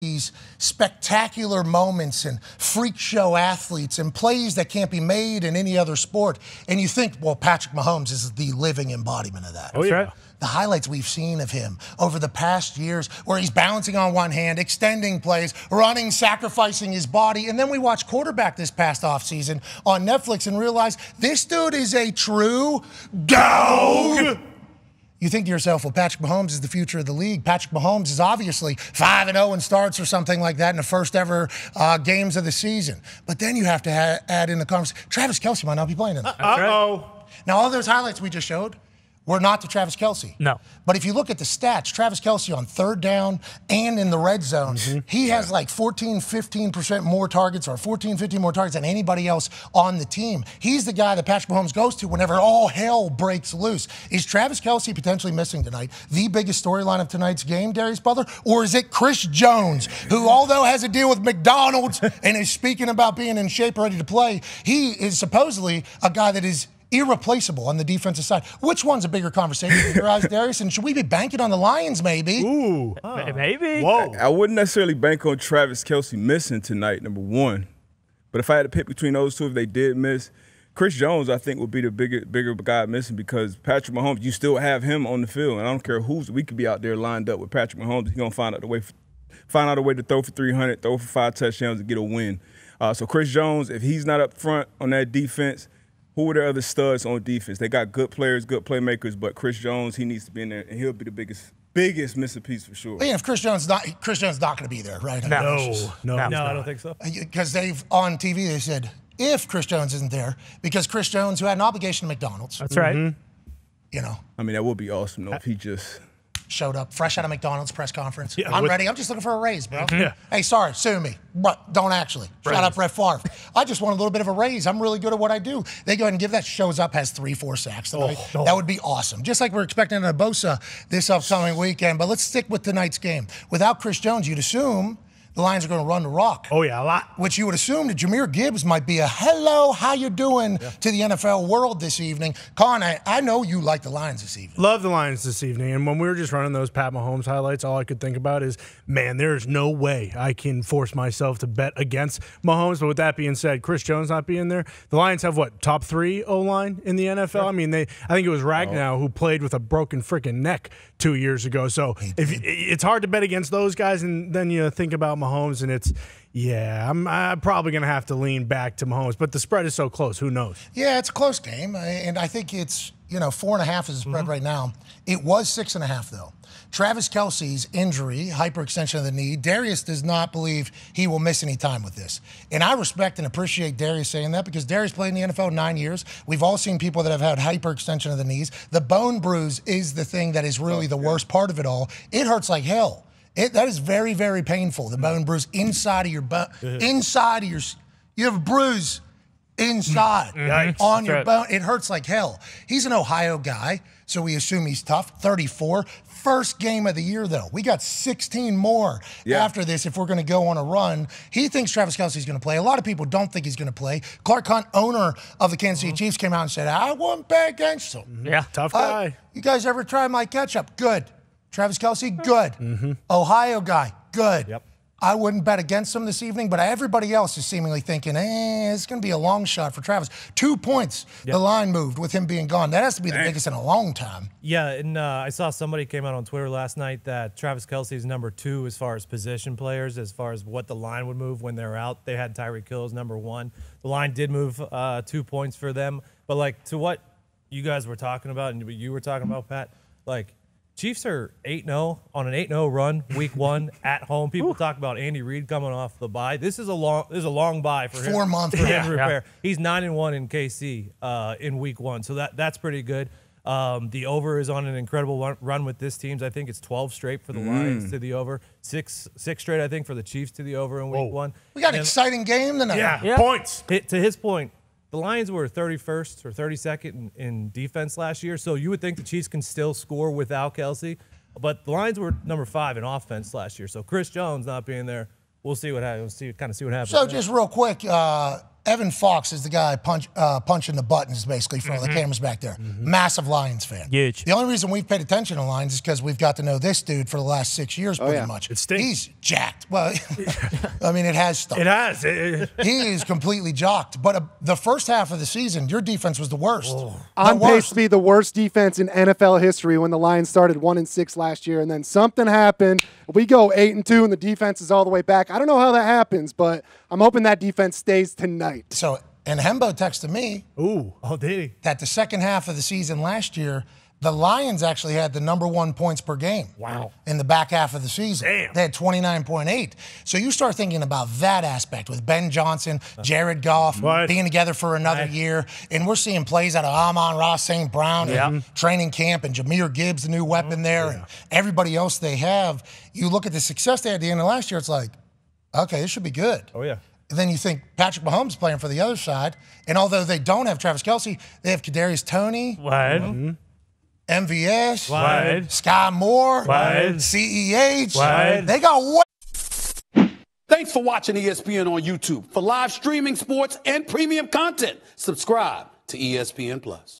these spectacular moments and freak show athletes and plays that can't be made in any other sport. And you think, well, Patrick Mahomes is the living embodiment of that. Oh, yeah. The highlights we've seen of him over the past years where he's balancing on one hand, extending plays, running, sacrificing his body. And then we watched Quarterback this past offseason on Netflix and realized this dude is a true dog. You think to yourself, well, Patrick Mahomes is the future of the league. Patrick Mahomes is obviously 5-0 in starts or something like that in the first ever games of the season. But then you have to add in the conversation, Travis Kelce might not be playing tonight. Uh-oh. Now, all those highlights we just showed were not to Travis Kelce. No. But if you look at the stats, Travis Kelce on third down and in the red zone, he has like 15% more targets or 15 more targets than anybody else on the team. He's the guy that Patrick Mahomes goes to whenever all hell breaks loose. Is Travis Kelce potentially missing tonight the biggest storyline of tonight's game, Darius Butler? Or is it Chris Jones, who although has a deal with McDonald's and is speaking about being in shape, ready to play, he is supposedly a guy that is irreplaceable on the defensive side. Which one's a bigger conversation in your eyes, Darius? And should we be banking on the Lions, maybe? Ooh. Maybe. Whoa. I wouldn't necessarily bank on Travis Kelce missing tonight, number one. But if I had to pick between those two, if they did miss, Chris Jones, I think, would be the bigger guy missing because Patrick Mahomes, you still have him on the field. And I don't care who's, we could be out there lined up with Patrick Mahomes. He's going to find out a way to throw for 300, throw for 5 touchdowns and get a win. So Chris Jones, if he's not up front on that defense, who are the other studs on defense? They got good players, good playmakers, but Chris Jones, he needs to be in there, and he'll be the biggest missing piece for sure. Yeah, if Chris Jones not going to be there, right? No, I don't think so. Because they've on TV they said if Chris Jones isn't there, because Chris Jones, who had an obligation to McDonald's, That's right. you know, I mean, that would be awesome though if he just showed up fresh out of McDonald's press conference. Yeah, I'm ready. I'm just looking for a raise, bro. Yeah. Hey, sorry, sue me. But don't actually. Shut up, Brett Favre. I just want a little bit of a raise. I'm really good at what I do. They go ahead and give that. Shows up, has 3-4 sacks tonight. That would be awesome. Just like we're expecting a Bosa this upcoming weekend. But let's stick with tonight's game. Without Chris Jones, you'd assume the Lions are going to run the rock. Oh, yeah, a lot. Which you would assume that Jahmyr Gibbs might be a hello, how you doing to the NFL world this evening. Con, I know you like the Lions this evening. Love the Lions this evening. And when we were just running those Pat Mahomes highlights, all I could think about is, man, there's no way I can force myself to bet against Mahomes. But with that being said, Chris Jones not being there, the Lions have what, top 3 O-line in the NFL? I mean, I think it was Ragnow who played with a broken freaking neck 2 years ago. So it's hard to bet against those guys, and then you think about Mahomes, and I'm probably going to have to lean back to Mahomes. But the spread is so close. Who knows? Yeah, it's a close game, and I think it's 4.5 is the spread right now. It was 6.5 though. Travis Kelce's injury, hyperextension of the knee, Darius does not believe he will miss any time with this. And I respect and appreciate Darius saying that because Darius played in the NFL 9 years. We've all seen people that have had hyperextension of the knees. The bone bruise is the thing that is really the worst part of it all. It hurts like hell. That is very, very painful, the bone bruise inside of your bone. You have a bruise inside on your bone. It hurts like hell. He's an Ohio guy, so we assume he's tough. 34. First game of the year, though. We got 16 more after this if we're going to go on a run. He thinks Travis Kelce's going to play. A lot of people don't think he's going to play. Clark Hunt, owner of the Kansas City Chiefs, came out and said, I won't bet against him. Yeah. Tough guy. You guys ever try my ketchup? Good. Travis Kelce, good. Ohio guy, good. Yep. I wouldn't bet against him this evening, but everybody else is seemingly thinking, it's going to be a long shot for Travis. 2 points, the line moved with him being gone. That has to be the biggest in a long time. Yeah, and I saw somebody came out on Twitter last night that Travis Kelce is number 2 as far as position players, as far as what the line would move when they're out. They had Tyreek Hill as number 1. The line did move 2 points for them. But, like, to what you guys were talking about and what you were talking about, Pat, like, Chiefs are 8-0 on an 8-0 run, week 1 at home. People talk about Andy Reid coming off the bye. This is a long bye for him. 4 months for him to repair. He's 9-1 in KC in week 1, so that's pretty good. The over is on an incredible run with this team. I think it's 12 straight for the Lions to the over, six straight I think for the Chiefs to the over in week 1. We got an exciting game tonight. Yeah. Points. To his point, the Lions were 31st or 32nd in defense last year, so you would think the Chiefs can still score without Kelce. But the Lions were number 5 in offense last year, so Chris Jones not being there, we'll see what happens. See what happens. So just real quick, Evan Fox is the guy punching the buttons, basically, for all the cameras back there. Massive Lions fan. Huge. The only reason we've paid attention to Lions is because we've got to know this dude for the last 6 years, pretty much. It stinks. He's jacked. Well, I mean, it has stuff. It has. He is completely jocked. But the first half of the season, your defense was the worst. On pace to be the worst defense in NFL history when the Lions started 1-6 last year, and then something happened. We go 8-2, and the defense is all the way back. I don't know how that happens, but I'm hoping that defense stays tonight. So, and Hembo texted me did he? that the second half of the season last year, the Lions actually had the #1 points per game. Wow. In the back half of the season. Damn. They had 29.8. So you start thinking about that aspect with Ben Johnson, Jared Goff being together for another year. And we're seeing plays out of Amon-Ra St. Brown in training camp and Jahmyr Gibbs, the new weapon there, and everybody else they have. You look at the success they had at the end of last year, it's like, okay, this should be good. Oh, yeah. And then you think Patrick Mahomes playing for the other side. And although they don't have Travis Kelce, they have Kadarius Toney. MVS, Sky Moore, CEH. They got what? Thanks for watching ESPN on YouTube. For live streaming sports and premium content, subscribe to ESPN+.